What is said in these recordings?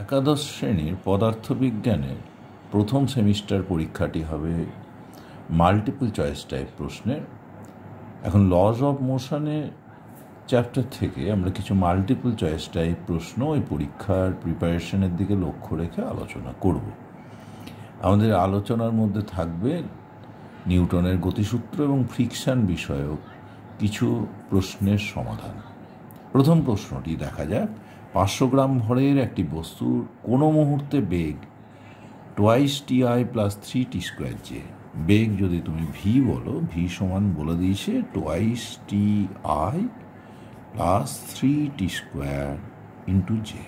একাদশ শ্রেণীর পদার্থবিজ্ঞানের প্রথম সেমিস্টার পরীক্ষাটি হবে মাল্টিপল চয়েস টাইপ প্রশ্নের। এখন লজ অফ মোশনের চ্যাপ্টার থেকে আমরা কিছু মাল্টিপল চয়েস টাইপ প্রশ্ন ওই পরীক্ষার প্রিপারেশনের দিকে লক্ষ্য রেখে আলোচনা করব। আমাদের আলোচনার মধ্যে থাকবে নিউটনের গতিসূত্র এবং ফ্রিকশন বিষয়ক কিছু প্রশ্নের সমাধান। প্রথম প্রশ্নটি দেখা যাক। 500 গ্রাম ভরের একটি বস্তুর কোনো মুহূর্তে বেগ twice T I plus 3t² J. বেগ যদি তুমি ভি বলো, ভি সমান বলে দিয়েছে twice T I plus 3t² into J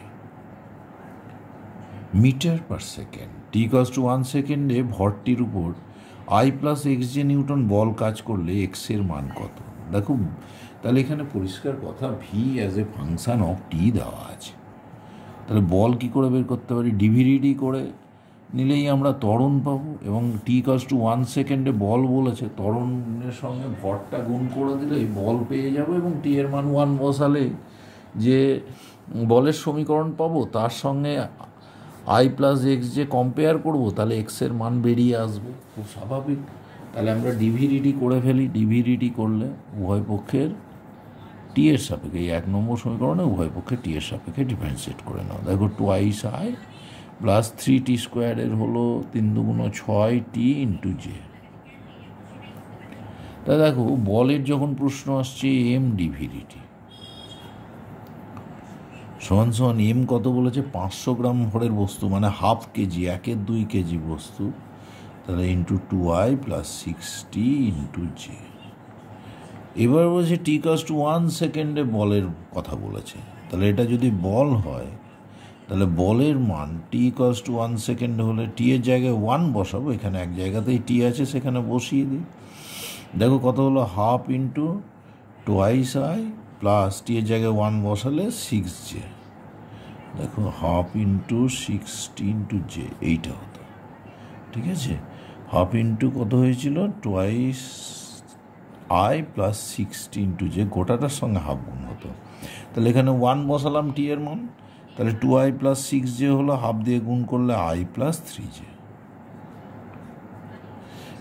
metre per second. t=1 সেকেন্ডে ভরটির উপর I plus X J newton বল কাজ করলে এক্স এর মান কত? দেখো, তাহলে এখানে পরিষ্কার কথা, V as a function of T দেওয়া আছে। তাহলে বল কি করে বের করতে পারি? ডিভিডিডি করে নিলেই আমরা ত্বরণ পাবো, এবং t=1 সেকেন্ডে বল বলেছে, ত্বরণের সঙ্গে ভরটা গুণ করে দিলেই বল পেয়ে যাবো, এবং টি এর মান 1 বসালে যে বলের সমীকরণ পাবো তার সঙ্গে আই প্লাস এক্স যে কম্পেয়ার করবো, তাহলে এক্সের মান বেরিয়ে আসবে, খুব স্বাভাবিক। তাহলে আমরা ডিভিডিডি করে ফেলি। ডিভিডিডি করলে উভয় পক্ষের টি এর সাপেক্ষে, এই 1 নম্বর সমীকরণে উভয় পক্ষে টি এর সাপেক্ষে ডিফারেন্সিয়েট করে নাও। দেখো, টোয়াইস আই প্লাস 3t² এর হলো 3 × 6t ইন্টু জে। তা দেখো, বলের যখন প্রশ্ন আসছে এম ডিভিডিটি সমান সমান এম কত বলেছে? 500 গ্রাম ভরের বস্তু, মানে হাফ কেজি, 1/2 কেজি বস্তু, তাহলে into 2i plus 6t into J. এবার বলছে t=1 সেকেন্ডে বলের কথা বলেছে। তাহলে এটা যদি বল হয়, তাহলে বলের মান t=1 সেকেন্ডে হলে টি এর জায়গায় 1 বসাবো, এখানে এক জায়গাতেই টি আছে সেখানে বসিয়ে দিই। দেখো কত হলো, half into twice I plus T এর জায়গায় 1 বসালে 6j। দেখো, half into 6t into J, এইটা হতো, ঠিক আছে। হাফ ইন্টু কত হয়েছিল? Twice I plus 6t into J, গোটাটার সঙ্গে হাফ গুণ হতো। তাহলে এখানে 1 বসালাম টি এর মান, তাহলে 2i প্লাস 6j হলো, হাফ দিয়ে গুণ করলে i প্লাস 3j।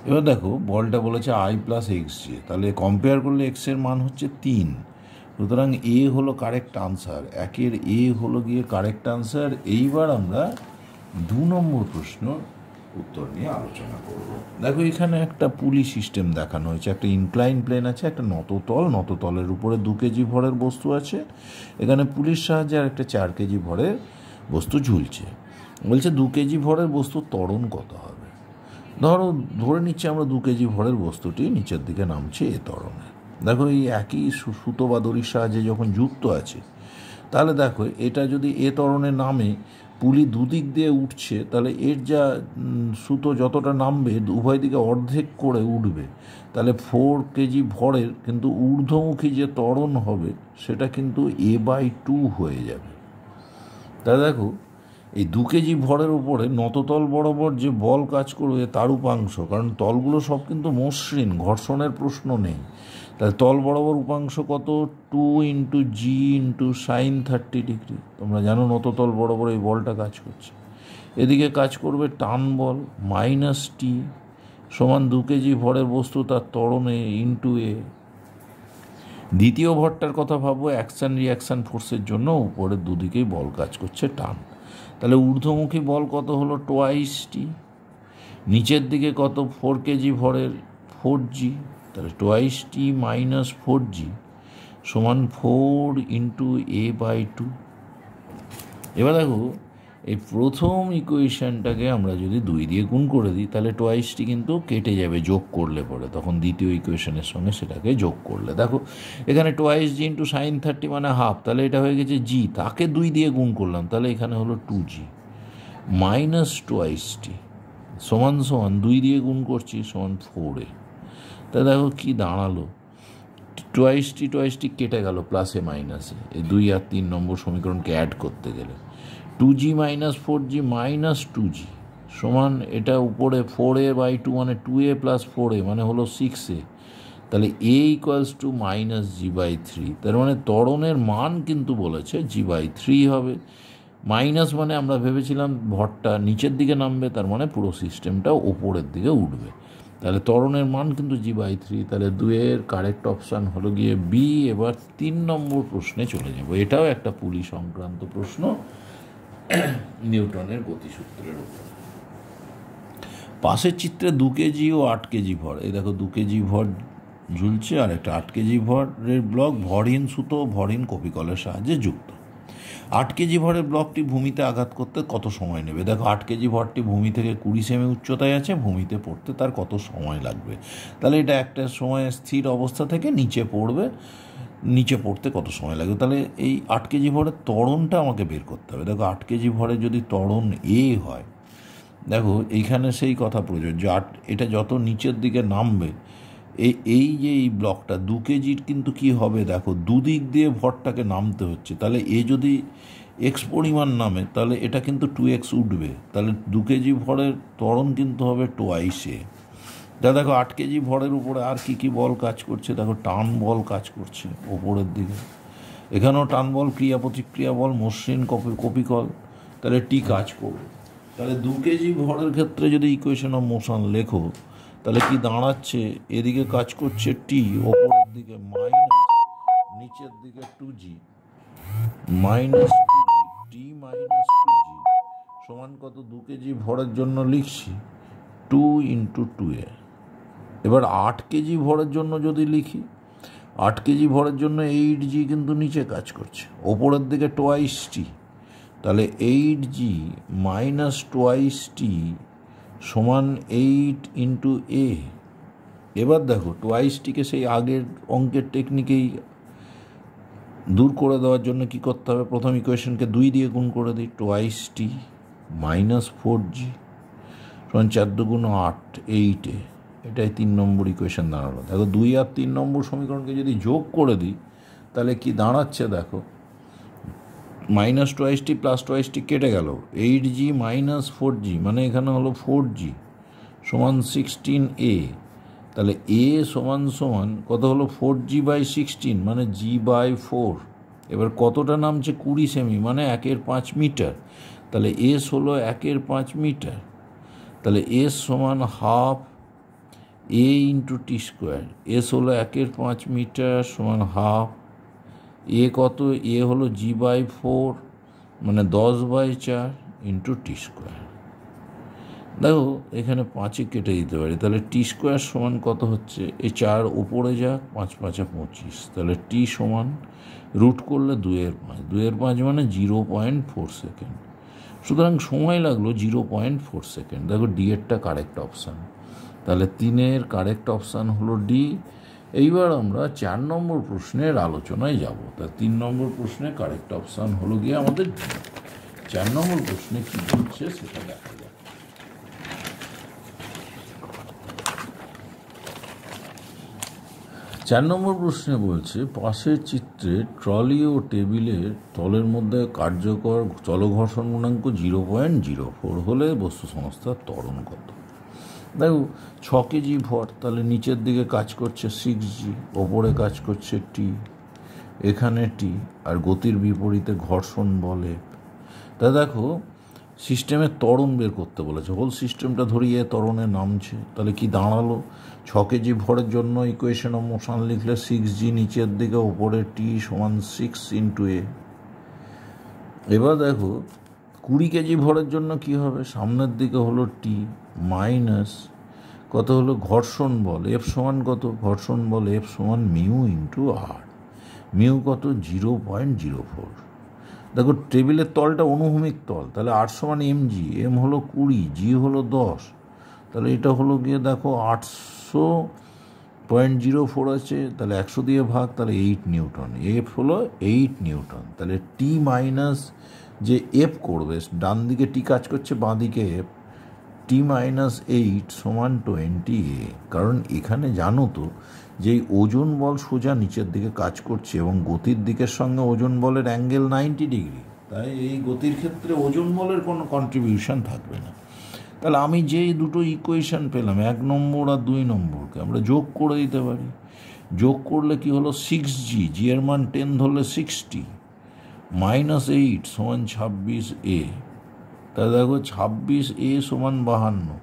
এবার দেখো, বলটা বলেছে i প্লাস এক্স জে, তাহলে কম্পেয়ার করলে এক্স এর মান হচ্ছে 3, সুতরাং এ হলো কারেক্ট আনসার। একের এ হলো গিয়ে কারেক্ট আনসার। এইবার আমরা 2 নম্বর প্রশ্ন উত্তর নিয়ে আলোচনা করব। দেখো, এখানে একটা পুলি সিস্টেম দেখানো হয়েছে। একটা ইনক্লাইন প্লেন আছে, একটা নততল, নততলের উপরে 2 কেজি ভরের বস্তু আছে। এখানে পুলির সাহায্যে আর একটা 4 কেজি ভরের বস্তু ঝুলছে। বলছে 2 কেজি ভরের বস্তুর ত্বরণ কত হবে? ধরে নিচ্ছে আমরা 2 কেজি ভরের বস্তুটি নিচের দিকে নামছে এ ত্বরণে। দেখো, এই একই সুতো বা দড়ির সাহায্যে যখন যুক্ত আছে, তাহলে দেখো এটা যদি এ ত্বরণে নামে, পুলি দুদিক দিয়ে উঠছে, তাহলে এর যা সুতো যতটা নামবে উভয় দিকে অর্ধেক করে উঠবে। তাহলে 4 কেজি ভরের কিন্তু ঊর্ধ্বমুখী যে ত্বরণ হবে সেটা কিন্তু a/2 হয়ে যাবে। তাহলে দেখো, এই 2 কেজি ভরের উপরে নততল বরাবর যে বল কাজ করবে তার উপাংশ, কারণ তলগুলো সব কিন্তু মসৃণ, ঘর্ষণের প্রশ্ন নেই, তাহলে তল বরাবর উপাংশ কত? 2 ইন্টু জি ইন্টু সাইন 30 ডিগ্রি। তোমরা জানো নততল বরাবর এই বলটা কাজ করছে। এদিকে কাজ করবে টান বল মাইনাস টি সমান 2 কেজি ভরের বস্তু তার ত্বরণে ইন্টু এ। দ্বিতীয় ভরটার কথা ভাবো, অ্যাকশন রিয়াকশান ফোর্সের জন্য উপরের দুদিকেই বল কাজ করছে, টান। তাহলে ঊর্ধ্বমুখী বল কত হলো? টোয়াইস টি। নিচের দিকে কত? 4 কেজি ভরের 4g, তাহলে টোয়াইস টি মাইনাস 4g সমান 4 ইন্টু a/2। এবার দেখো, এই প্রথম ইকুয়েশনটাকে আমরা যদি 2 দিয়ে গুণ করে দিই, তাহলে টোয়াইসটি কিন্তু কেটে যাবে যোগ করলে পরে, তখন দ্বিতীয় ইকুয়েশনের সঙ্গে সেটাকে যোগ করলে দেখো, এখানে টোয়াইস জি ইন্টু সাইন 30 মানে হাফ, তাহলে এটা হয়ে গেছে জি, তাকে 2 দিয়ে গুণ করলাম, তাহলে এখানে হলো 2g মাইনাস টোয়াইসটি সমান সমান 2 দিয়ে গুণ করছি সমান 4a। তা দেখো কি দাঁড়ালো, টোয়াইসটি কেটে গেল প্লাসে মাইনাসে, এই 2 আর 3 নম্বর সমীকরণকে অ্যাড করতে গেলে 2g minus 4g minus 2g সমান, এটা উপরে 4a/2 মানে 2a প্লাস 4a মানে হলো 6a, তাহলে a = -g/3। তার মানে ত্বরণের মান কিন্তু বলেছে g/3 হবে। মাইনাস মানে আমরা ভেবেছিলাম ভরটা নিচের দিকে নামবে, তার মানে পুরো সিস্টেমটা ওপরের দিকে উঠবে। তাহলে ত্বরণের মান কিন্তু G/3। তাহলে 2-এর কারেক্ট অপশান হলো গিয়ে বি। এবার 3 নম্বর প্রশ্নে চলে যাব। এটাও একটা পুলি সংক্রান্ত প্রশ্ন, নিউটনের গতিসূত্রের উপর। পাশের চিত্রে 2 কেজি ও 8 কেজি ভর, এই দেখো 2 কেজি ভর ঝুলছে আর একটা 8 কেজি ভরের ব্লক ভরহীন সুতো ও ভরহীন কপিকলের সাহায্যে যুক্ত। 8 কেজি ভরের ব্লকটি ভূমিতে আঘাত করতে কত সময় নেবে? দেখো 8 কেজি ভরটি ভূমি থেকে 20 সেমি উচ্চতায় আছে, ভূমিতে পড়তে তার কত সময় লাগবে? তাহলে এটা একটা সময় স্থির অবস্থা থেকে নিচে পড়বে, নিচে পড়তে কত সময় লাগবে? তাহলে এই 8 কেজি ভরের ত্বরণটা আমাকে বের করতে হবে। দেখো 8 কেজি ভরে যদি ত্বরণ এ হয়, দেখো এইখানে সেই কথা প্রযোজ্য। এটা যত নিচের দিকে নামবে, এই যে এই ব্লকটা 2 কেজির কিন্তু কি হবে, দেখো দুদিক দিয়ে ভরটাকে নামতে হচ্ছে। তাহলে এ যদি এক্স পরিমাণ নামে, তাহলে এটা কিন্তু 2x উঠবে। তাহলে 2 কেজি ভরের ত্বরণ কিন্তু হবে টোয়াইসে। দেখো 8 কেজি ভরের উপরে আর কি বল কাজ করছে? দেখো টান বল কাজ করছে ওপরের দিকে, এখানেও টান বল, ক্রিয়া প্রতিক্রিয়া বল, মসৃণ কপিকল, তাহলে টি কাজ করবে। তাহলে 2 কেজি ভরের ক্ষেত্রে যদি ইকুয়েশন অফ মোশন লেখো, তাহলে কি দাঁড়াচ্ছে? এদিকে কাজ করছে টি, ওপরের দিকে মাইনাস, নিচের দিকে 2g মাইনাস 2g, টি মাইনাস 2g সমান কত? 2 কেজি ভরের জন্য লিখছি 2 × 2a। এবার 8 কেজি ভরের জন্য যদি লিখি, 8 কেজি ভরের জন্য 8g কিন্তু নিচে কাজ করছে, ওপরের দিকে টোয়াইস টি, তাহলে 8g মাইনাস টোয়াইস টি সমান 8 × a। এবার দেখো টোয়াইসটিকে সেই আগের অঙ্কের টেকনিকেই দূর করে দেওয়ার জন্য কি করতে হবে? প্রথম ইকুয়েশনকে 2 দিয়ে গুণ করে দিই, টোয়াইস টি মাইনাস 4g সমান 4 × 2 = 8, 8-এ। এটাই 3 নম্বর ইকুয়েশন দাঁড়ালো। দেখো 2 আর 3 নম্বর সমীকরণকে যদি যোগ করে দিই, তাহলে কি দাঁড়াচ্ছে? দেখো মাইনাস টোয়াইস টি প্লাস টোয়াইস টি কেটে গেল, 8g মাইনাস 4g মানে এখানে হলো 4g সমান 16a। তাহলে এ সমান কত হলো? 4g/16 মানে g/4। এবার কতটা নামছে? 20 সেমি মানে 1/5 মিটার। তাহলে এস হলো 1/5 মিটার। তাহলে এস সমান হাফ a × t²। এস হলো 1/5 মিটার সমান হাফ এ কত? এ হলো g/4 মানে 10/4 × t²। দেখো এখানে 5 কেটে দিতে পারি, তাহলে t² সমান কত হচ্ছে? এই 4 উপরে যাক, 5 × 5 = 25। তাহলে t সমান রুট করলে 2/5, 2/5 মানে 0.4 সেকেন্ড। সুতরাং সময় লাগলো 0.4 সেকেন্ড। দেখো ডি এরটা কারেক্ট অপশান। তাহলে 3-এর কারেক্ট অপশান হলো ডি। এইবার আমরা 4 নম্বর প্রশ্নের আলোচনায় যাব। তা 3 নম্বর প্রশ্নে কারেক্ট অপশান হলো গিয়ে আমাদের ডি। 4 নম্বর প্রশ্নে কী বলছে সেটা দেখা যাক। 4 নম্বর প্রশ্নে বলছে, পাশের চিত্রে ট্রলি ও টেবিলের তলের মধ্যে কার্যকর চলঘর্ষণ গুণাঙ্ক 0.04 হলে বস্তু সংস্থার ত্বরণ কত? দেখো 6 কেজি ভর, তাহলে নিচের দিকে কাজ করছে 6g, ওপরে কাজ করছে টি, এখানে টি, আর গতির বিপরীতে ঘর্ষণ বলে। তা দেখো সিস্টেমের ত্বরণ বের করতে বলেছে, হোল সিস্টেমটা ধরিয়ে ত্বরণে নামছে। তাহলে কি দাঁড়ালো? 6 কেজি ভরের জন্য ইকুয়েশন অফ মোশন লিখলে 6g নিচের দিকে, ওপরে টি সমান 6 × a। এবার দেখো 20 কেজি ভরের জন্য কি হবে? সামনের দিকে হলো টি মাইনাস কত হলো? ঘর্ষণ বল এফ সমান কত? ঘর্ষণ বল এফ সমান মিউ × আর। মিউ কত? 0.04। দেখো টেবিলের তলটা অনুভূমিক তল, তাহলে আর সমান mg, এম হলো 20, জি হলো 10। তাহলে এটা হলো গিয়ে দেখো 800.04 আছে, তাহলে 100 দিয়ে ভাগ, তাহলে 8 নিউটন। এফ হলো 8 নিউটন। তাহলে টি মাইনাস যে এফ করবে, ডান দিকে টি কাজ করছে, বাঁ দিকে এফ, টি মাইনাস 8 সমান 20a। কারণ এখানে জানো তো যে ওজন বল সোজা নিচের দিকে কাজ করছে এবং গতির দিকের সঙ্গে ওজন বলের অ্যাঙ্গেল 90 ডিগ্রি, তাই এই গতির ক্ষেত্রে ওজন বলের কোনো কন্ট্রিবিউশন থাকবে না। তাহলে আমি যেই দুটো ইকুয়েশন পেলাম, 1 নম্বর আর 2 নম্বরকে আমরা যোগ করে দিতে পারি। যোগ করলে কি হলো? 6g, জি এর মান 10 ধরলে 60, -8 সমান 26A। তাহলে দেখো 26A সমান 52,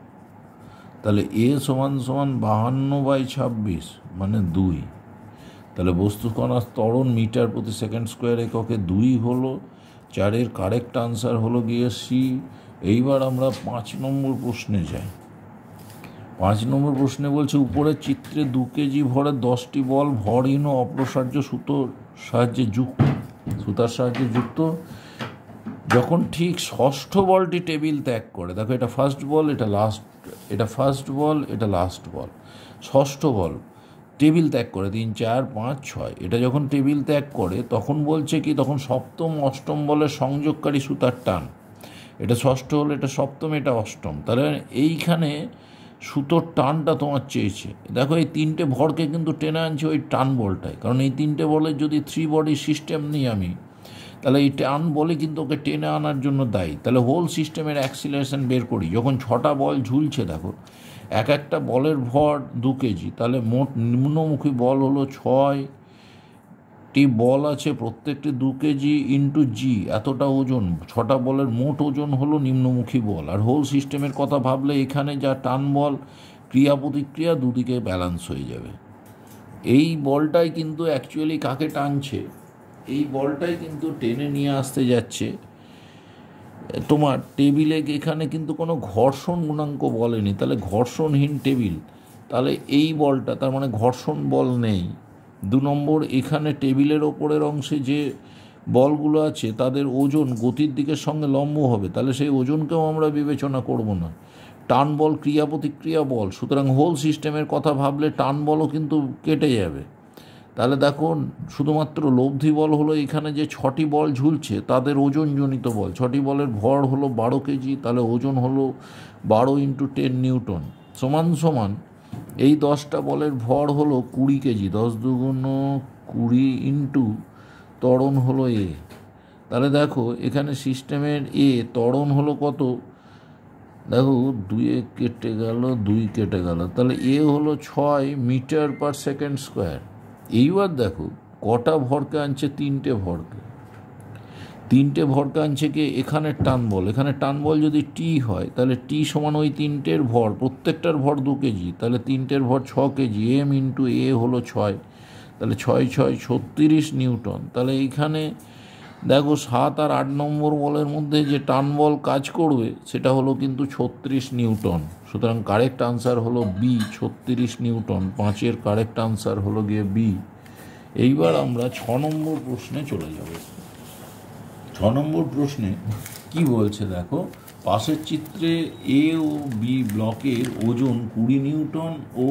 তাহলে A সমান 52/26 মানে 2। তাহলে বস্তু কণার ত্বরণ মিটার প্রতি সেকেন্ড স্কোয়ার এককে 2 হলো। 4-এর কারেক্ট আনসার হলো গিয়ে সি। এইবার আমরা 5 নম্বর প্রশ্নে যাই। 5 নম্বর প্রশ্নে বলছে উপরের চিত্রে 2 কেজি ভরের 10টি বল ভরহীন ও অপ্রসার্য সুতার সাহায্যে যুক্ত। যখন ঠিক ষষ্ঠ বলটি টেবিল ত্যাগ করে, দেখো এটা ফার্স্ট বল, এটা লাস্ট বল, ষষ্ঠ বল টেবিল ত্যাগ করে 3, 4, 5, 6, এটা যখন টেবিল ত্যাগ করে তখন বলছে কি, তখন সপ্তম অষ্টম বলের সংযোগকারী সুতার টান। এটা ষষ্ঠ হলো, এটা সপ্তম, এটা অষ্টম। তাহলে এইখানে সুতোর টানটা তোমার চেয়েছে। দেখো এই 3টে ভরকে কিন্তু টেনে আনছে ওই টান বলটায়, কারণ এই 3টে বলের যদি 3 বডি সিস্টেম নিই আমি, তাহলে এই টান বলে কিন্তু ওকে টেনে আনার জন্য দায়ী। তাহলে হোল সিস্টেমের অ্যাক্সিলারেশন বের করি। যখন 6টা বল ঝুলছে, দেখো একটা বলের ভর 2 কেজি, তাহলে মোট নিম্নমুখী বল হলো 6টি বল আছে, প্রত্যেকটি 2 কেজি ইন্টু জি, এতটা ওজন। 6টা বলের মোট ওজন হলো নিম্নমুখী বল। আর হোল সিস্টেমের কথা ভাবলে এখানে যা টান বল, ক্রিয়া প্রতিক্রিয়া দুদিকে ব্যালেন্স হয়ে যাবে। এই বলটাই কিন্তু অ্যাকচুয়ালি কাকে টানছে, এই বলটাই কিন্তু টেনে নিয়ে আসতে যাচ্ছে তোমার টেবিলে। এখানে কিন্তু কোনো ঘর্ষণ গুণাঙ্ক বলেনি, তাহলে ঘর্ষণহীন টেবিল, তাহলে এই বলটা তার মানে ঘর্ষণ বল নেই। 2 নম্বর, এখানে টেবিলের ওপরের অংশে যে বলগুলো আছে তাদের ওজন গতির দিকের সঙ্গে লম্ব হবে, তাহলে সেই ওজনকেও আমরা বিবেচনা করব না। টান বল ক্রিয়া প্রতিক্রিয়া বল, সুতরাং হোল সিস্টেমের কথা ভাবলে টান বলও কিন্তু কেটে যাবে। তাহলে দেখো শুধুমাত্র লব্ধি বল হলো এখানে যে 6টি বল ঝুলছে তাদের ওজনজনিত বল। 6টি বলের ভর হলো 12 কেজি, তাহলে ওজন হলো 12 × 10 নিউটন সমান এই 10টা বলের ভর হলো 20 কেজি, 10 দুগুণ 20 ইন্টু ত্বরণ হলো এ। তাহলে দেখো এখানে সিস্টেমের এ ত্বরণ হলো কত, দেখো 2 কেটে গেল, 2 কেটে গেল, তাহলে এ হলো 6 মিটার পার সেকেন্ড স্কোয়ার। এইবার দেখো কটা ভরকে আনছে, 3টে ভরকে আনছে কে, এখানে টান বল। এখানে টান বল যদি টি হয়, তাহলে টি সমান ওই 3টের ভর, প্রত্যেকটার ভর 2 কেজি, তাহলে 3টের ভর 6 কেজি। এম ইন্টু এ হলো 6, তাহলে 6 6 36 নিউটন। তাহলে এইখানে দেখো 7 আর 8 নম্বর বলের মধ্যে যে টান বল কাজ করবে সেটা হলো কিন্তু 36 নিউটন। সুতরাং কারেক্ট আনসার হলো বি, 36 নিউটন। 5-এর কারেক্ট আনসার হলো গিয়ে বি। এইবার আমরা 6 নম্বর প্রশ্নে চলে যাব। 6 নম্বর প্রশ্নে কি বলছে দেখো, পাশের চিত্রে এ ও বি ব্লকের ওজন 20 নিউটন ও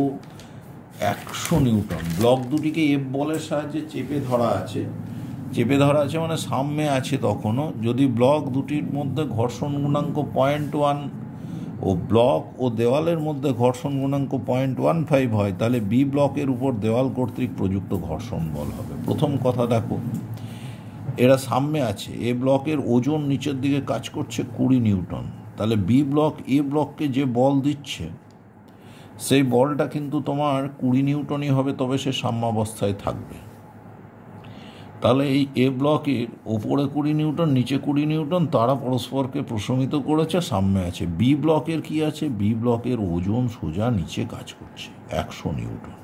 100 নিউটন। ব্লক দুটিকে এফ বলের সাহায্যে চেপে ধরা আছে মানে সামনে আছে তখনও। যদি ব্লক দুটির মধ্যে ঘর্ষণ গুণাঙ্ক 0.1 ও ব্লক ও দেওয়ালের মধ্যে ঘর্ষণ গুণাঙ্ক 0.15 হয়, তাহলে বি ব্লকের উপর দেওয়াল কর্তৃক প্রযুক্ত ঘর্ষণ বল হবে। প্রথম কথা দেখো, এরা সামনে আছে, এ ব্লকের ওজন নিচের দিকে কাজ করছে 20 নিউটন, তাহলে বি ব্লক এ ব্লককে যে বল দিচ্ছে সেই বলটা কিন্তু তোমার 20 নিউটনই হবে, তবে সে সাম্যাবস্থায় থাকবে। তাহলে এই এ ব্লকের ওপরে 20 নিউটন, নিচে 20 নিউটন, তারা পরস্পরকে প্রশমিত করেছে, সামনে আছে। বি ব্লকের কি আছে, বি ব্লকের ওজন সোজা নিচে কাজ করছে 100 নিউটন।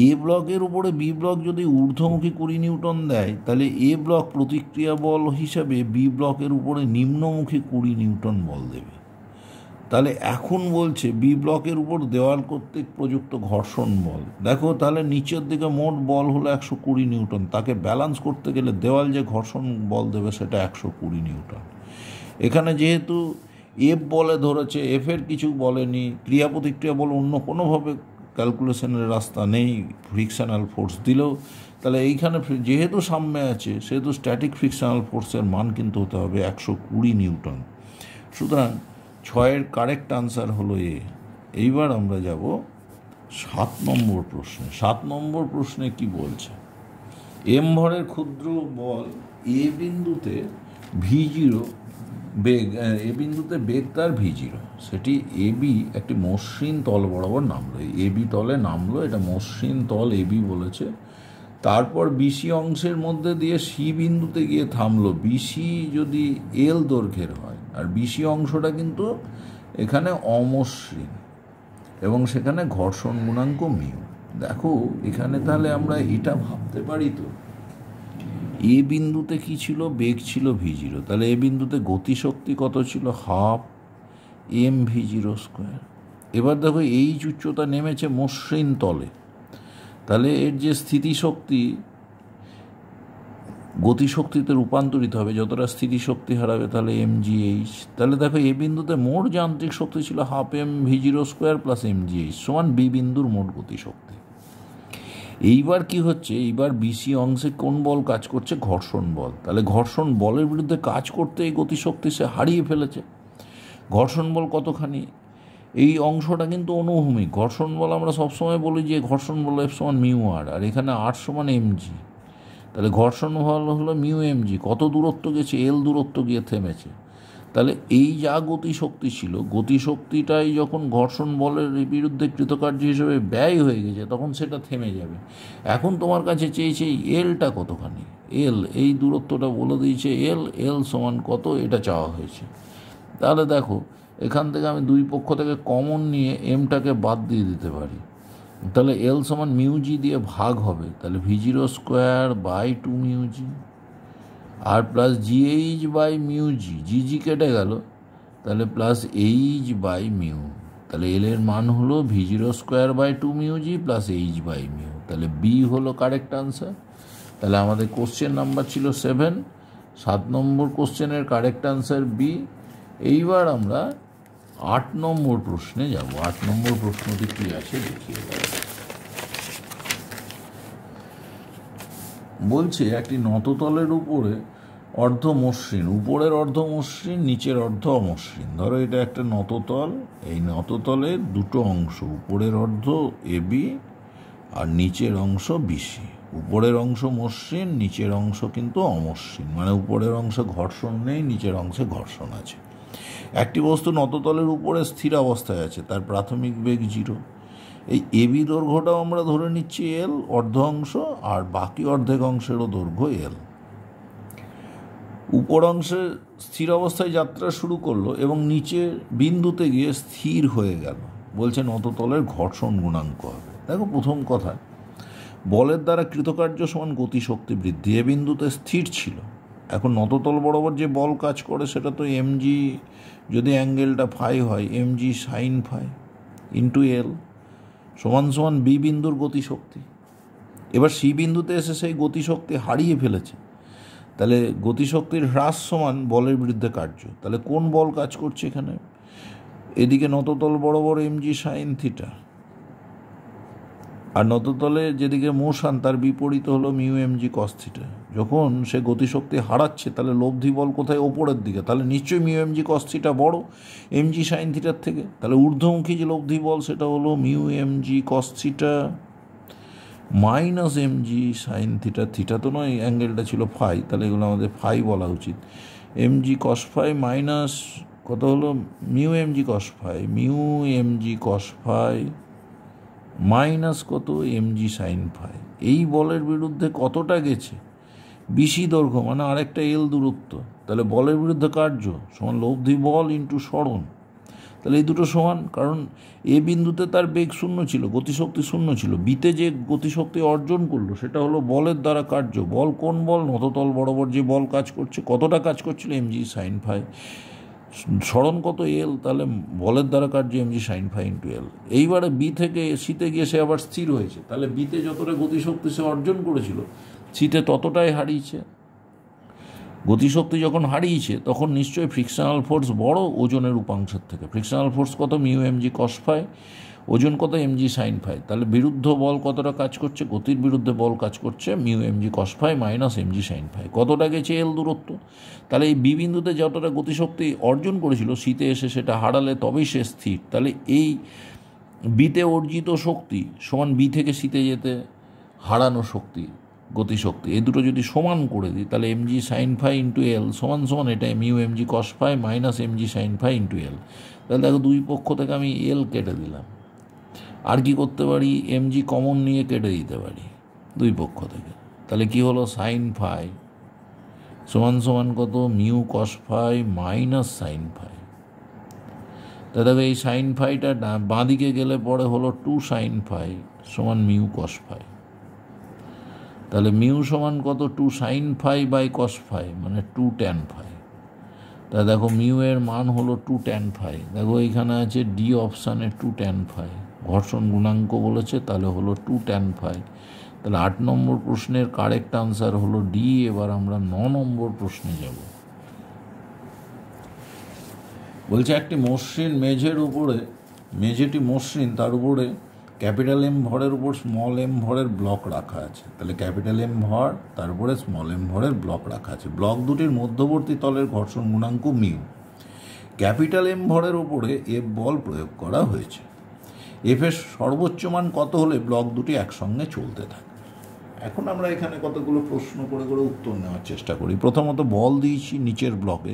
এ ব্লকের উপরে বি ব্লক যদি ঊর্ধ্বমুখী 20 নিউটন দেয়, তাহলে এ ব্লক প্রতিক্রিয়া বল হিসাবে বি ব্লকের উপরে নিম্নমুখী 20 নিউটন বল দেবে। তাহলে এখন বলছে বি ব্লকের উপর দেওয়াল কর্তৃক প্রযুক্ত ঘর্ষণ বল। দেখো তাহলে নিচের দিকে মোট বল হলো 120 নিউটন, তাকে ব্যালেন্স করতে গেলে দেওয়াল যে ঘর্ষণ বল দেবে সেটা 120 নিউটন। এখানে যেহেতু এফ বলে ধরেছে, এফের কিছু বলেনি, ক্রিয়া প্রতিক্রিয়া বল অন্য কোনোভাবে ক্যালকুলেশনের রাস্তা নেই, ফ্রিকশনাল ফোর্স দিলেও, তাহলে এইখানে যেহেতু সামনে আছে সেহেতু স্ট্যাটিক ফ্রিকশনাল ফোর্সের মান কিন্তু হতে হবে 120 নিউটন। সুতরাং 6-এর কারেক্ট আনসার হলো এ। এইবার আমরা যাব 7 নম্বর প্রশ্নে। 7 নম্বর প্রশ্নে কি বলছে, এম ভরের ক্ষুদ্র বল এ বিন্দুতে V0 বেগ, এ বিন্দুতে বেগ তার V0, সেটি এবি একটি মসৃণ তল বরাবর নামলো, এবি তলে নামলো, এটা মসৃণ তল এবি বলেছে। তারপর বিসি অংশের মধ্যে দিয়ে সি বিন্দুতে গিয়ে থামলো। বিসি যদি এল দৈর্ঘ্যের হয়, আর বিসি অংশটা কিন্তু এখানে অমসৃণ এবং সেখানে ঘর্ষণ গুণাঙ্ক মিউ। দেখো এখানে তাহলে আমরা এটা ভাবতে পারি তো, এ বিন্দুতে কি ছিল, বেগ ছিল v0, তাহলে এ বিন্দুতে গতিশক্তি কত ছিল, হাফ এম v0 স্কোয়ার। এবার দেখো এই উচ্চতা নেমেছে মসৃণ তলে, তাহলে এর যে স্থিতিশক্তি গতিশক্তিতে রূপান্তরিত হবে, যতটা স্থিতিশক্তি হারাবে তাহলে mgh। তাহলে দেখো এ বিন্দুতে মোট যান্ত্রিক শক্তি ছিল half M v0 square plus mgh সমান বি বিন্দুর মোট গতিশক্তি। এইবার কি হচ্ছে, এইবার বিসি অংশে কোন বল কাজ করছে, ঘর্ষণ বল। তাহলে ঘর্ষণ বলের বিরুদ্ধে কাজ করতে এই গতিশক্তি সে হারিয়ে ফেলেছে। ঘর্ষণ বল কতখানি, এই অংশটা কিন্তু অনুভূমিক। ঘর্ষণ বল আমরা সবসময় বলি যে ঘর্ষণ বল এফ সমান মিউ আর, আর এখানে আর সমান এমজি। তাহলে ঘর্ষণ বল হলো মিউ এমজি। কত দূরত্ব গেছে, এল দূরত্ব গিয়ে থেমেছে। তাহলে এই যা গতিশক্তি ছিল, গতিশক্তিটাই যখন ঘর্ষণ বলের বিরুদ্ধে কৃতকার্য হিসেবে ব্যয় হয়ে গেছে তখন সেটা থেমে যাবে। এখন তোমার কাছে চেয়েছে এই এলটা কতখানি, এল এই দূরত্বটা বলে দিয়েছে এল, এল সমান কত এটা চাওয়া হয়েছে। তাহলে দেখো এখান থেকে আমি দুই পক্ষ থেকে কমন নিয়ে এমটাকে বাদ দিয়ে দিতে পারি। তাহলে এল সমান মিউজি দিয়ে ভাগ হবে, তাহলে v0 স্কোয়ার বাই 2 মিউজি আর plus G H by mu G, G G কেটে গেল, তাহলে প্লাস এইচ বাই মিউ। তাহলে এল এর মান হলো v0 square by 2 mu G plus H by mu. তাহলে বি হলো কারেক্ট আনসার। তাহলে আমাদের কোশ্চেন নাম্বার ছিল 7, 7 নম্বর কোশ্চেনের কারেক্ট আনসার বি। এইবার আমরা 8 নম্বর প্রশ্নে যাব। 8 নম্বর প্রশ্নটি কি আছে দেখিয়ে দেব। বলছে একটি নততলের উপরে অর্ধ মসৃণ, উপরের অর্ধ মসৃণ, নিচের অর্ধ অমসৃণ। ধরো এটা একটা নততল, এই নততলের দুটো অংশ, উপরের অর্ধ এবি আর নিচের অংশ বিসি। উপরের অংশ মসৃণ, নিচের অংশ কিন্তু অমসৃণ, মানে উপরের অংশে ঘর্ষণ নেই, নিচের অংশে ঘর্ষণ আছে। একটি বস্তু নততলের উপরে স্থির অবস্থায় আছে, তার প্রাথমিক বেগ 0। এই এবি দৈর্ঘ্যটাও আমরা ধরে নিচ্ছি এল, অর্ধ অংশ, আর বাকি অর্ধেক অংশেরও দৈর্ঘ্য এল। উপর অংশে স্থির অবস্থায় যাত্রা শুরু করলো এবং নিচে বিন্দুতে গিয়ে স্থির হয়ে গেল। বলছে নততলের ঘর্ষণ গুণাঙ্ক হবে। দেখো প্রথম কথা, বলের দ্বারা কৃতকার্য সমান গতিশক্তি বৃদ্ধি। এ বিন্দুতে স্থির ছিল, এখন নততল বরাবর যে বল কাজ করে সেটা তো এমজি, যদি অ্যাঙ্গেলটা ফাই হয় MG sine phi into L সমান সমান বি বিন্দুর গতিশক্তি। এবার সি বিন্দুতে এসে সেই গতিশক্তি হারিয়ে ফেলেছে, তাহলে গতিশক্তির হ্রাস সমান বলের বিরুদ্ধে কার্য। তাহলে কোন বল কাজ করছে এখানে, এদিকে নততল বরাবর এমজি সাইন থিটা, আর নততলে যেদিকে মোশন তার বিপরীত হলো মিউ এমজি কস থিটা। যখন সে গতিশক্তি হারাচ্ছে তাহলে লব্ধি বল কোথায়, ওপরের দিকে, তাহলে নিশ্চয়ই মিউ এমজি কস থিটা বড় এমজি সাইন থিটার থেকে। তাহলে ঊর্ধ্বমুখী যে লব্ধি বল সেটা হলো mu MG cos theta minus MG sine theta. Theta তো নয়, অ্যাঙ্গেলটা ছিল ফাই, তাহলে এগুলো আমাদের ফাই বলা উচিত। এমজি কস ফাই মাইনাস কত হলো mu MG cos phi, mu MG cos phi minus কত এমজি সাইন ফাই। এই বলের বিরুদ্ধে কতটা গেছে, বিসি দৈর্ঘ্য, মানে আরেকটা এল দূরত্ব। তাহলে বলের বিরুদ্ধে কার্য সমান লব্ধি বল ইন্টু সরণ। তাহলে এই দুটো সমান, কারণ এ বিন্দুতে তার বেগ শূন্য ছিল, গতিশক্তি শূন্য ছিল। বিতে যে গতিশক্তি অর্জন করলো সেটা হলো বলের দ্বারা কার্য। বল কোন বল, নততল বরাবর যে বল কাজ করছে, কতটা কাজ করছিল এমজি সাইন ফাই। সরণ কত এল, তাহলে বলের দ্বারা কার্য এমজি সাইন ফাই ইন্টু এল। এইবারে বি থেকে সিতে গিয়ে সে আবার স্থির হয়েছে, তাহলে বিতে যতটা গতিশক্তি সে অর্জন করেছিল সিতে ততটাই হারিয়েছে। গতিশক্তি যখন হারিয়েছে তখন নিশ্চয়ই ফ্রিকশনাল ফোর্স বড় ওজনের উপাংশের থেকে। ফ্রিকশনাল ফোর্স কত, মিউ এমজি কস ফাই, ওজন কত এমজি সাইন ফাই। তাহলে বিরুদ্ধ বল কতটা কাজ করছে, গতির বিরুদ্ধে বল কাজ করছে mu MG cos phi minus MG sine phi. কতটা গেছে এল দূরত্ব। তাহলে এই বি বিন্দুতে যতটা গতিশক্তি অর্জন করেছিল সিতে এসে সেটা হারালে তবেই সে স্থির। তাহলে এই বিতে অর্জিত শক্তি সমান বি থেকে সিতে যেতে হারানো শক্তি, গতিশক্তি, এই দুটো যদি সমান করে দিই তাহলে M G sine phi into L সমান সমান এটা mu MG cos phi minus MG sine phi into L. তাহলে দেখো দুই পক্ষ থেকে আমি এল কেটে দিলাম। আর কি করতে পারি, এমজি কমন নিয়ে কেটে দিতে পারি। দুই পক্ষ থেকে। তাহলে কি হলো, সাইন ফাই সমান সমান কত, mu cos phi minus sine phi. তা দেখো এই সাইন ফাইটা বাঁ দিকে গেলে পরে হলো 2 সাইন ফাই সমান মিউ কস ফাই। তাহলে মিউ সমান কত, 2 sine phi by cos phi মানে 2 ট্যান ফাই। তা দেখো মিউ এর মান হলো 2 ট্যান ফাই। দেখো এইখানে আছে ডি অপশানে 2 ট্যান ফাই, ঘর্ষণ গুণাঙ্ক বলেছে, তাহলে হলো 2 ট্যান ফাই। তাহলে 8 নম্বর প্রশ্নের কারেক্ট আনসার হলো ডি। এবার আমরা 9 নম্বর প্রশ্নে যাব। বলছে একটি মসৃণ মেঝের উপরে, মেঝেটি মসৃণ, তার উপরে ক্যাপিটাল এম ভরের উপর স্মল এম ভরের ব্লক রাখা আছে। তাহলে ক্যাপিটাল এম ভর, তার উপরে স্মল এম ভরের ব্লক রাখা আছে। ব্লক দুটির মধ্যবর্তী তলের ঘর্ষণ গুণাঙ্ক মিউ। ক্যাপিটাল এম ভরের উপরে এফ বল প্রয়োগ করা হয়েছে। এফ এর সর্বোচ্চ মান কত হলে ব্লক দুটি একসঙ্গে চলতে থাকে। এখন আমরা এখানে কতগুলো প্রশ্ন করে করে উত্তর নেওয়ার চেষ্টা করি। প্রথমত বল দিয়েছি নিচের ব্লকে,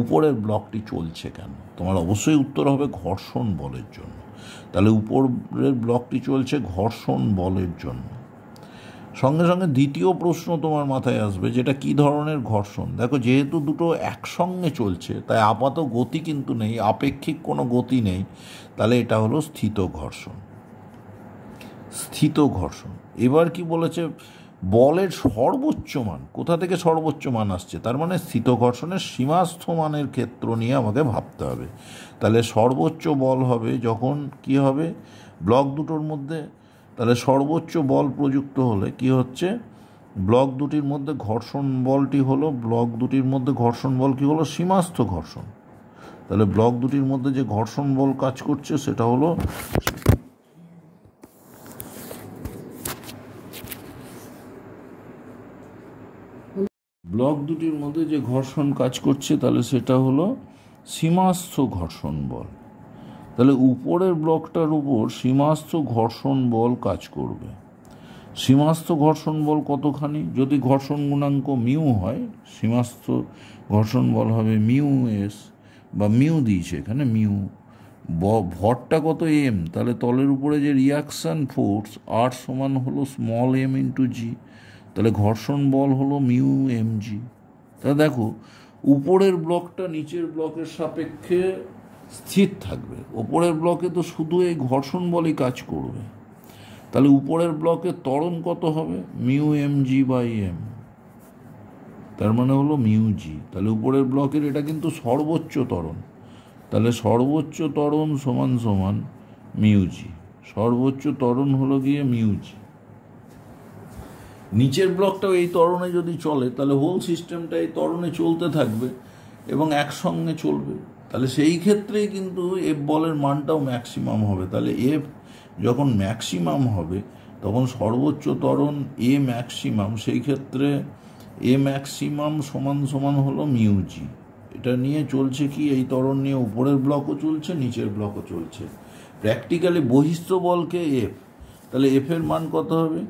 উপরের ব্লকটি চলছে কেন? তোমার অবশ্যই উত্তর হবে ঘর্ষণ বলের জন্য। তাহলে উপরের ব্লকটি চলছে ঘর্ষণ বলের জন্য। সঙ্গে সঙ্গে দ্বিতীয় প্রশ্ন তোমার মাথায় আসবে, যেটা কি ধরনের ঘর্ষণ। দেখো যেহেতু দুটো একসঙ্গে চলছে তাই আপাত গতি কিন্তু নেই, আপেক্ষিক কোনো গতি নেই, তাহলে এটা হলো স্থিত ঘর্ষণ। স্থিত ঘর্ষণ। এবার কি বলেছে, বলের সর্বোচ্চ মান, কোথা থেকে সর্বোচ্চ মান আসছে, তার মানে স্থিত ঘর্ষণের সীমাস্থ মানের ক্ষেত্র নিয়ে আমাকে ভাবতে হবে। তাহলে সর্বোচ্চ বল হবে যখন কি হবে ব্লক দুটোর মধ্যে, তাহলে সর্বোচ্চ বল প্রযুক্ত হলে কি হচ্ছে, ব্লক দুটির মধ্যে ঘর্ষণ বলটি হলো, ব্লক দুটির মধ্যে ঘর্ষণ বল কি হলো, সীমাস্থ ঘর্ষণ। তাহলে ব্লক দুটির মধ্যে যে ঘর্ষণ বল কাজ করছে সেটা হলো ব্লক দুটির মধ্যে যে ঘর্ষণ কাজ করছে, তাহলে সেটা হলো সীমাস্থ ঘর্ষণ বল। তাহলে উপরের ব্লকটার উপর সীমাস্থ ঘর্ষণ বল কাজ করবে। সীমাস্থ ঘর্ষণ বল কতখানি, যদি ঘর্ষণ গুণাঙ্ক মিউ হয়, সীমাস্থ ঘর্ষণ বল হবে মিউ এস, বা মিউ দিয়েছে এখানে মিউ। ভরটা কত এম, তাহলে তলের উপরে যে রিয়াকশান ফোর্স আর সমান হলো স্মল এম ইন্টু জি। তাহলে ঘর্ষণ বল হলো মিউ এম জি। তা দেখো উপরের ব্লকটা নিচের ব্লকের সাপেক্ষে স্থির থাকবে, ওপরের ব্লকে তো শুধু এই ঘর্ষণ বলই কাজ করবে। তাহলে উপরের ব্লকের ত্বরণ কত হবে, mu M G by M, তার মানে হলো মিউ জি। তাহলে উপরের ব্লকের এটা কিন্তু সর্বোচ্চ ত্বরণ, তাহলে সর্বোচ্চ ত্বরণ সমান সমান মিউ জি। সর্বোচ্চ ত্বরণ হলো গিয়ে মিউ জি। নিচের ব্লকটাও এই ত্বরণে যদি চলে তাহলে হোল সিস্টেমটা এই ত্বরণে চলতে থাকবে এবং একসঙ্গে চলবে। তাহলে সেই ক্ষেত্রেই কিন্তু এফ বলের মানটাও ম্যাক্সিমাম হবে। তাহলে এফ যখন ম্যাক্সিমাম হবে তখন সর্বোচ্চ ত্বরণ এ ম্যাক্সিমাম, সেই ক্ষেত্রে এ ম্যাক্সিমাম সমান সমান হলো মিউ জি। এটা নিয়ে চলছে কি, এই ত্বরণ নিয়ে উপরের ব্লকও চলছে নিচের ব্লকও চলছে। প্র্যাকটিক্যালি বহিস্থ বলকে এফ, তাহলে এফ এর মান কত হবে,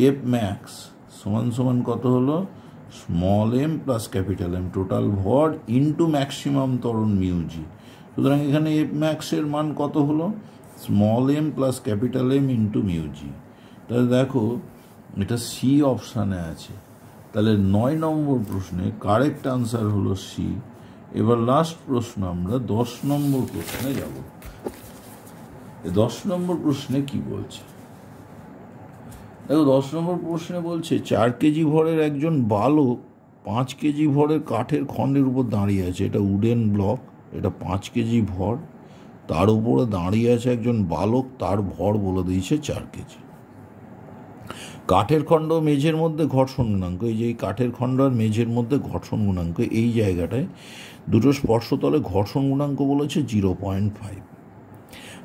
এফ ম্যাক্স সমান সমান কত হলো, small M plus capital M, total ভর ইন্টু ম্যাক্সিমাম ত্বরণ মিউ জি। সুতরাং এখানে এফ ম্যাক্সের মান কত হলো, small M plus capital M into mu G. তাহলে দেখো এটা সি অপশানে আছে। তাহলে 9 নম্বর প্রশ্নে কারেক্ট আনসার হলো সি। এবার লাস্ট প্রশ্ন, আমরা 10 নম্বর প্রশ্নে যাব। 10 নম্বর প্রশ্নে কি বলছে দেখো, 10 নম্বর প্রশ্নে বলছে 4 কেজি ভরের একজন বালক 5 কেজি ভরের কাঠের খণ্ডের উপর দাঁড়িয়ে আছে। এটা উডেন ব্লক, এটা 5 কেজি ভর, তার উপরে দাঁড়িয়ে আছে একজন বালক, তার ভর বলে দিয়েছে 4 কেজি। কাঠের খণ্ড মেঝের মধ্যে ঘর্ষণ গুণাঙ্ক, এই যে কাঠের খণ্ড আর মেঝের মধ্যে ঘর্ষণ গুণাঙ্ক, এই জায়গাটায় দুটো স্পর্শতলে ঘর্ষণ গুণাঙ্ক বলেছে 0.5।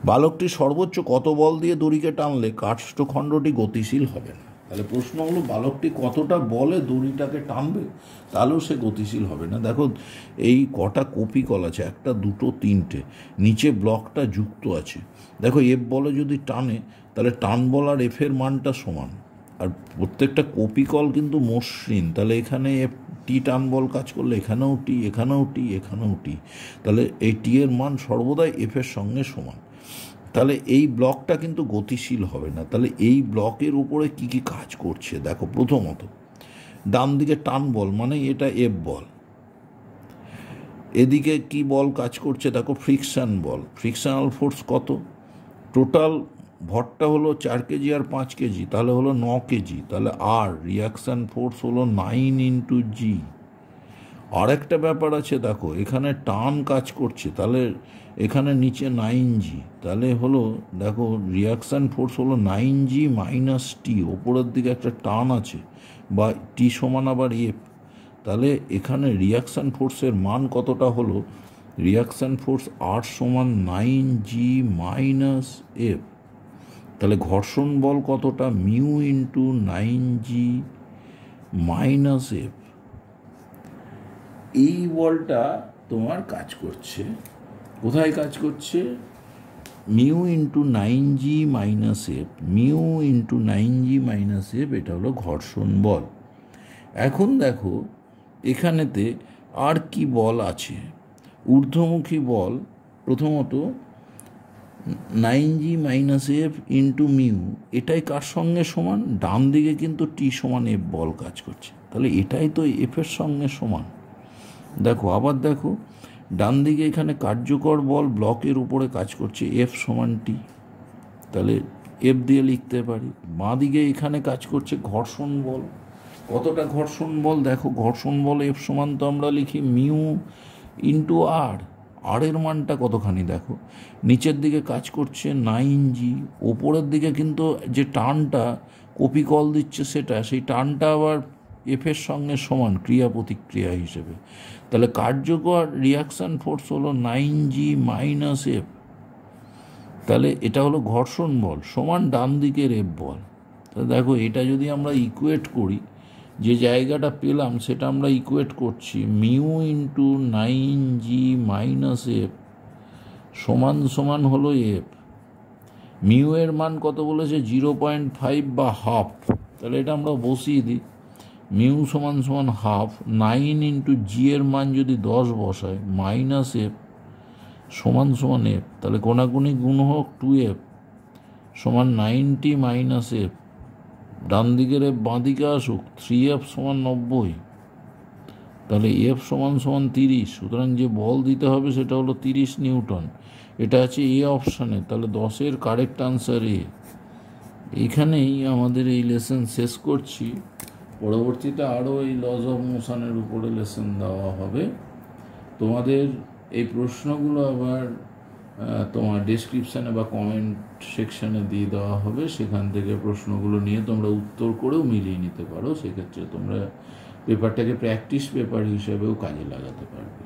বালকটি সর্বোচ্চ কত বল দিয়ে দড়িকে টানলে কাষ্ঠখণ্ডটি গতিশীল হবে না। তাহলে প্রশ্ন হলো বালকটি কতটা বলে দড়িটাকে টানবে, তাহলেও সে গতিশীল হবে না। দেখো এই কটা কপি কল আছে, 1 2 3টে, নিচে ব্লকটা যুক্ত আছে। দেখো এফ বলে যদি টানে তাহলে টান বল আর এফের মানটা সমান, আর প্রত্যেকটা কপি কল কিন্তু মসৃণ। তাহলে এখানে এফ টি টান বল কাজ করলে এখানেও টি, এখানেও টি, এখানেও টি, তাহলে এই টি এর মান সর্বদাই এফের সঙ্গে সমান। তাহলে এই ব্লকটা কিন্তু গতিশীল হবে না। তাহলে এই ব্লকের উপরে কি কি কাজ করছে দেখো। প্রথমত ডান দিকে টান বল, মানে এটা এফ বল। এদিকে কি বল কাজ করছে দেখো, ফ্রিকশন বল। ফ্রিকশনাল ফোর্স কত? টোটাল ভরটা হলো 4 কেজি আর 5 কেজি, তাহলে হলো 9 কেজি। তাহলে আর রিয়াকশান ফোর্স হলো 9 ইন্টু জি। আর একটা ব্যাপার আছে দেখো, এখানে টান কাজ করছে, তাহলে এখানে নিচে 9G, তাহলে হলো দেখো রিয়াকশান ফোর্স হলো 9G মাইনাস টি। ওপরের দিকে একটা টান আছে, বা টি সমান আবার এফ। তাহলে এখানে রিয়াকশান ফোর্সের মান কতটা হলো? রিয়াকশান ফোর্স আর সমান 9G মাইনাস এফ। তাহলে ঘর্ষণ বল কতটা? Mu into 9G minus F. এই বলটা তোমার কাজ করছে কোথায়? কাজ করছে mu into 9G minus F. Mu into 9G minus F, এটা হলো ঘর্ষণ বল। এখন দেখো এখানেতে আর কি বল আছে। ঊর্ধ্বমুখী বল প্রথমত 9G minus F into mu, এটাই কার সঙ্গে সমান? ডান দিকে কিন্তু টি সমান এফ বল কাজ করছে, তাহলে এটাই তো এফের সঙ্গে সমান। দেখো আবার দেখো, ডান দিকে এখানে কার্যকর বল ব্লকের উপরে কাজ করছে, এফ সমান টি, তাহলে এফ দিয়ে লিখতে পারি। বাঁ দিকে এখানে কাজ করছে ঘর্ষণ বল। কতটা ঘর্ষণ বল দেখো, ঘর্ষণ বল এফ সমান তো আমরা লিখি মিউ ইন্টু আর। আর এর মানটা কতখানি দেখো, নিচের দিকে কাজ করছে 9G, ওপরের দিকে কিন্তু যে টানটা কপি কল দিচ্ছে সেটা, সেই টানটা আবার এফের সঙ্গে সমান ক্রিয়া প্রতিক্রিয়া হিসেবে। তাহলে কার্যকর রিয়াকশান ফোর্স হলো 9G মাইনাস এফ। তাহলে এটা হলো ঘর্ষণ বল সমান ডান দিকের এফ বল। তাহলে দেখো এটা যদি আমরা ইকুয়েট করি, যে জায়গাটা পেলাম সেটা আমরা ইকুয়েট করছি mu into 9G minus F সমান সমান হলো এফ। মিউ এর মান কত বলেছে? 0.5 বা হাফ। তাহলে এটা আমরা বসিয়ে দিই, মিউ সমান সমান হাফ। 9 ইন্টু জি এর মান যদি 10 বসায়, মাইনাস এফ সমান সমান এফ। তাহলে কোনাকুনি গুণ হোক 2F সমান 90 মাইনাস এফ। ডান দিকের এফ বাঁ দিকে আসুক, 3F সমান 90। তাহলে এফ সমান সমান 30। সুতরাং যে বল দিতে হবে সেটা হলো 30 নিউটন। এটা আছে এ অপশানে, তাহলে 10-এর কারেক্ট আনসার এ। এখানেই আমাদের এই লেসন শেষ করছি। পরবর্তীতে আরও এই লজ অফ মোশনের উপরে লেসন দেওয়া হবে। তোমাদের এই প্রশ্নগুলো আবার তোমার ডেসক্রিপশানে বা কমেন্ট সেকশানে দিয়ে দেওয়া হবে, সেখান থেকে প্রশ্নগুলো নিয়ে তোমরা উত্তর করেও মিলিয়ে নিতে পারো। সেক্ষেত্রে তোমরা পেপারটাকে প্র্যাকটিস পেপার হিসেবেও কাজে লাগাতে পারবে।